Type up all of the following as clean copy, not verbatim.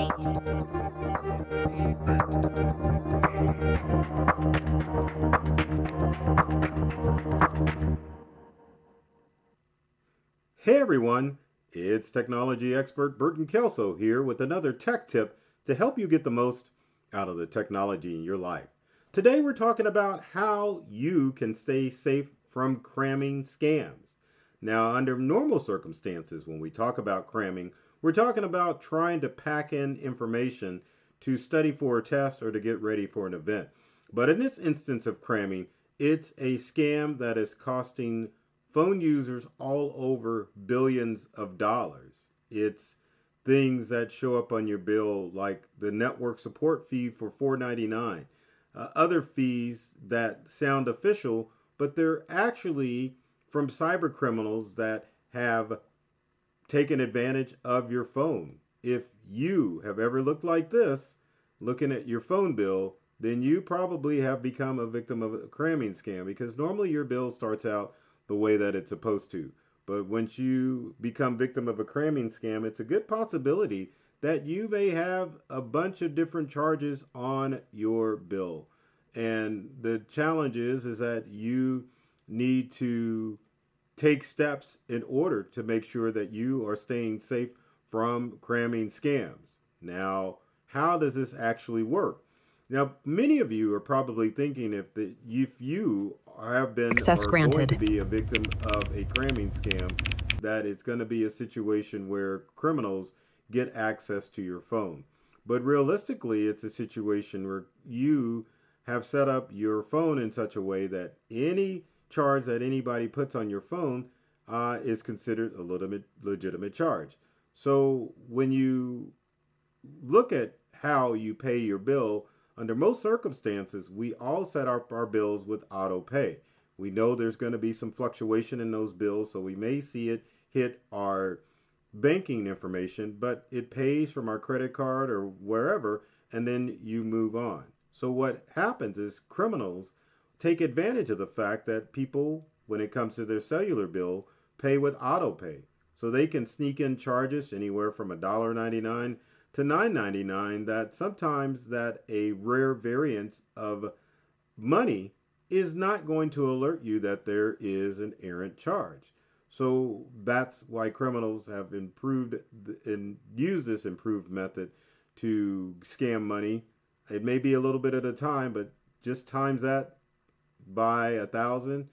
Hey everyone, it's technology expert Burton Kelso here with another tech tip to help you get the most out of the technology in your life. Today we're talking about how you can stay safe from cramming scams. Now, under normal circumstances, when we talk about cramming, we're talking about trying to pack in information to study for a test or to get ready for an event. But in this instance of cramming, it's a scam that is costing phone users all over billions of dollars. It's things that show up on your bill like the network support fee for $4.99, other fees that sound official, but they're actually from cyber criminals that have taken advantage of your phone. If you have ever looked like this, looking at your phone bill, then you probably have become a victim of a cramming scam because normally your bill starts out the way that it's supposed to. But once you become victim of a cramming scam, it's a good possibility that you may have a bunch of different charges on your bill. And the challenge is that you need to take steps in order to make sure that you are staying safe from cramming scams. Now, how does this actually work? Now, many of you are probably thinking if you have been Access or are going to granted. be a victim of a cramming scam, that it's going to be a situation where criminals get access to your phone. But realistically, it's a situation where you have set up your phone in such a way that any charge that anybody puts on your phone is considered a legitimate charge. So when you look at how you pay your bill, under most circumstances, we all set up our bills with auto pay. We know there's going to be some fluctuation in those bills, so we may see it hit our banking information, but it pays from our credit card or wherever, and then you move on. So what happens is criminals take advantage of the fact that people, when it comes to their cellular bill, pay with auto pay. So they can sneak in charges anywhere from $1.99 to $9.99 that sometimes that a rare variance of money is not going to alert you that there is an errant charge. So that's why criminals have improved and used this improved method to scam money. It may be a little bit at a time, but just times that by 1,000,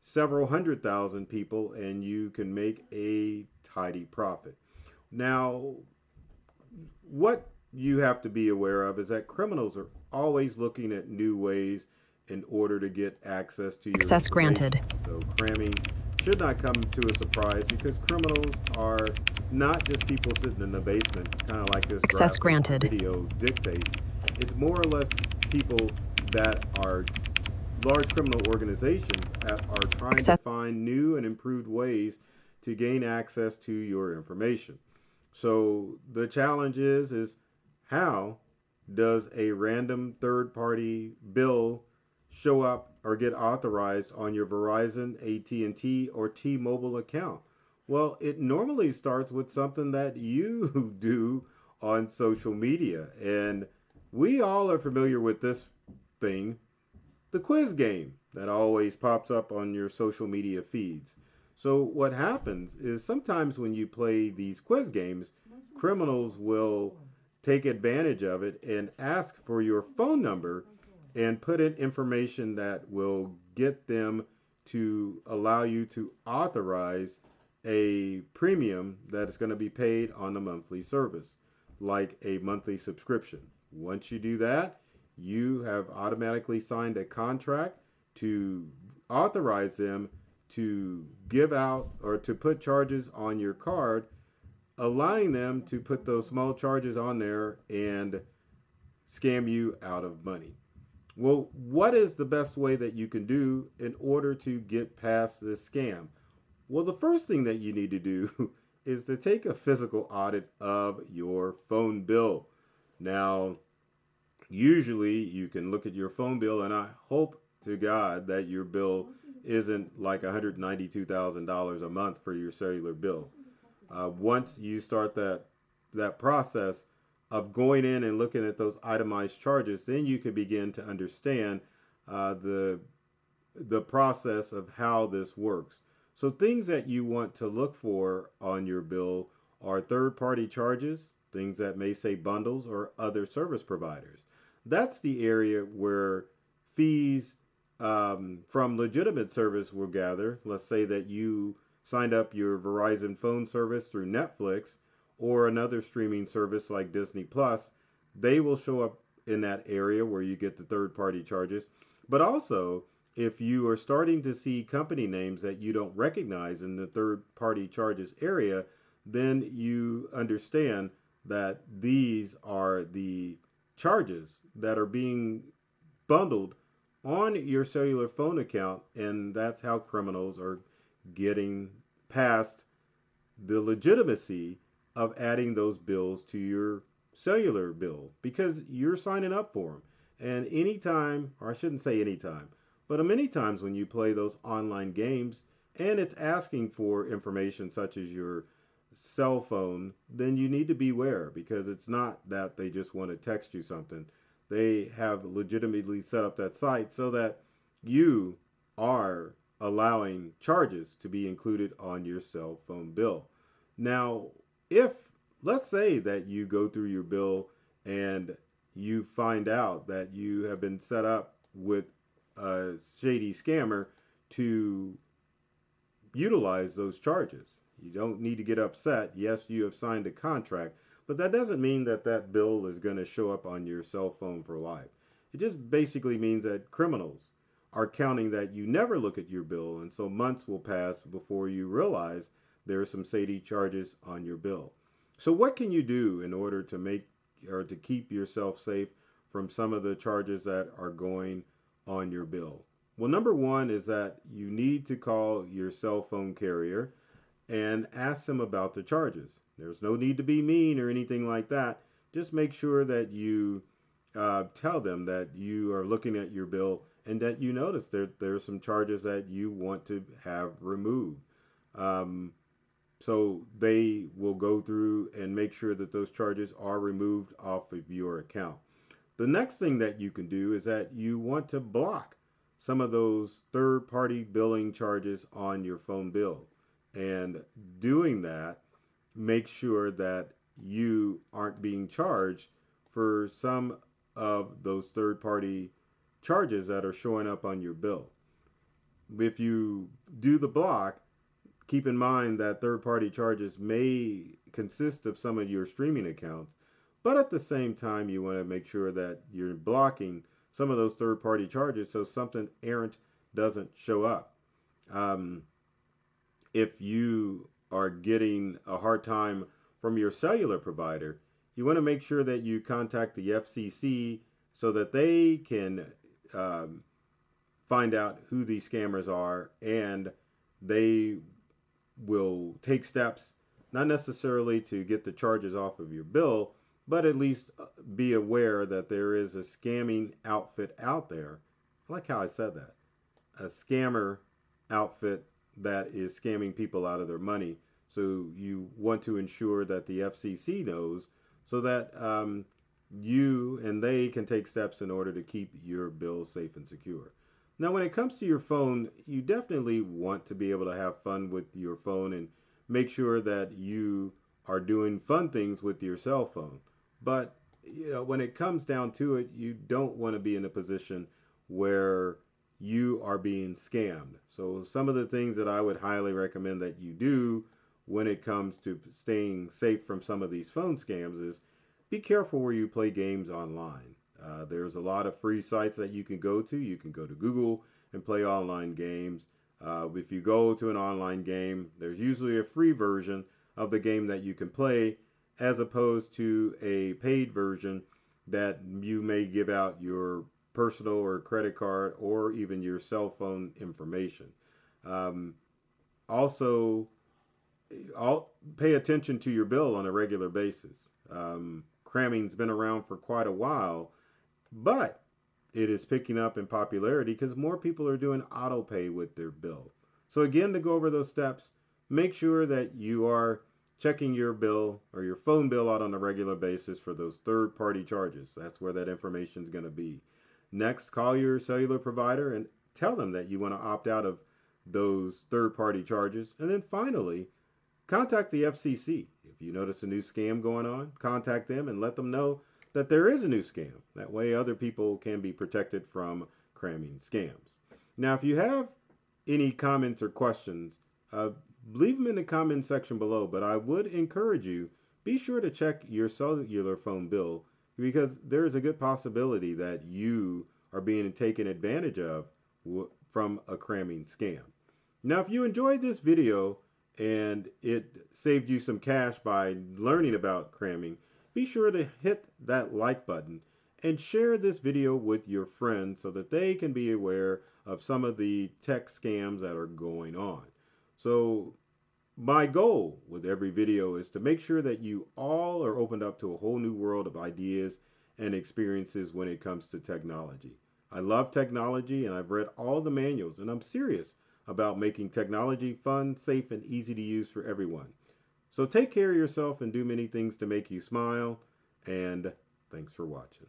several 100,000 people, and you can make a tidy profit. Now, what you have to be aware of is that criminals are always looking at new ways in order to get access to your Access information. granted. So cramming should not come to a surprise because criminals are not just people sitting in the basement, kind of like this Access graphic granted. video dictates. It's more or less people that are large criminal organizations that are trying to find new and improved ways to gain access to your information. So the challenge is how does a random third party bill show up or get authorized on your Verizon, AT&T, or T-Mobile account? Well, it normally starts with something that you do on social media. And we all are familiar with this thing, the quiz game that always pops up on your social media feeds. So what happens is sometimes when you play these quiz games, criminals will take advantage of it and ask for your phone number and put in information that will get them to allow you to authorize a premium that is going to be paid on a monthly service, like a monthly subscription. Once you do that, you have automatically signed a contract to authorize them to give out or to put charges on your card, allowing them to put those small charges on there and scam you out of money. Well, what is the best way that you can do in order to get past this scam? Well, the first thing that you need to do is to take a physical audit of your phone bill. Now, usually you can look at your phone bill, and I hope to God that your bill isn't like $192,000 a month for your cellular bill. Once you start that process, of going in and looking at those itemized charges, then you can begin to understand the process of how this works. So things that you want to look for on your bill are third-party charges, things that may say bundles or other service providers. That's the area where fees from legitimate service will gather. Let's say that you signed up your Verizon phone service through Netflix or another streaming service like Disney Plus. They will show up in that area where you get the third party charges. But also, if you are starting to see company names that you don't recognize in the third party charges area, then you understand that these are the charges that are being bundled on your cellular phone account, and that's how criminals are getting past the legitimacy of adding those bills to your cellular bill because you're signing up for them. And anytime, or I shouldn't say anytime, but many times when you play those online games and it's asking for information such as your cell phone, then you need to beware because it's not that they just want to text you something. They have legitimately set up that site so that you are allowing charges to be included on your cell phone bill. Now, if let's say that you go through your bill and you find out that you have been set up with a shady scammer to utilize those charges. You don't need to get upset. Yes, you have signed a contract, but that doesn't mean that that bill is going to show up on your cell phone for life. It just basically means that criminals are counting that you never look at your bill, and so months will pass before you realize there are some shady charges on your bill. So what can you do in order to make or to keep yourself safe from some of the charges that are going on your bill? Well, number one is that you need to call your cell phone carrier and ask them about the charges. There's no need to be mean or anything like that. Just make sure that you tell them that you are looking at your bill and that you notice there are some charges that you want to have removed. So they will go through and make sure that those charges are removed off of your account. The next thing that you can do is that you want to block some of those third-party billing charges on your phone bill. And doing that, make sure that you aren't being charged for some of those third-party charges that are showing up on your bill. If you do the block, keep in mind that third-party charges may consist of some of your streaming accounts, but at the same time, you want to make sure that you're blocking some of those third-party charges so something errant doesn't show up. If you are getting a hard time from your cellular provider, you want to make sure that you contact the FCC so that they can find out who these scammers are, and they will take steps, not necessarily to get the charges off of your bill, but at least be aware that there is a scamming outfit out there. I like how I said that. A scammer outfit that is scamming people out of their money. So you want to ensure that the FCC knows so that you and they can take steps in order to keep your bill safe and secure. Now, when it comes to your phone, you definitely want to be able to have fun with your phone and make sure that you are doing fun things with your cell phone. But when it comes down to it, you don't want to be in a position where you are being scammed. So some of the things that I would highly recommend that you do when it comes to staying safe from some of these phone scams is be careful where you play games online. There's a lot of free sites that you can go to. You can go to Google and play online games. If you go to an online game, there's usually a free version of the game that you can play as opposed to a paid version that you may give out your personal or credit card or even your cell phone information. Also, pay attention to your bill on a regular basis. Cramming's been around for quite a while, but it is picking up in popularity because more people are doing auto pay with their bill. So again, to go over those steps, make sure that you are checking your bill or your phone bill out on a regular basis for those third party charges. That's where that information is going to be. Next, call your cellular provider and tell them that you want to opt out of those third party charges. And then finally, contact the FCC. If you notice a new scam going on, contact them and let them know that there is a new scam. That way, other people can be protected from cramming scams. Now, if you have any comments or questions, leave them in the comment section below. But I would encourage you, be sure to check your cellular phone bill, because there is a good possibility that you are being taken advantage of from a cramming scam. Now, if you enjoyed this video and it saved you some cash by learning about cramming, be sure to hit that like button and share this video with your friends so that they can be aware of some of the tech scams that are going on. So my goal with every video is to make sure that you all are opened up to a whole new world of ideas and experiences when it comes to technology. I love technology, and I've read all the manuals, and I'm serious about making technology fun, safe, and easy to use for everyone. So take care of yourself and do many things to make you smile, and thanks for watching.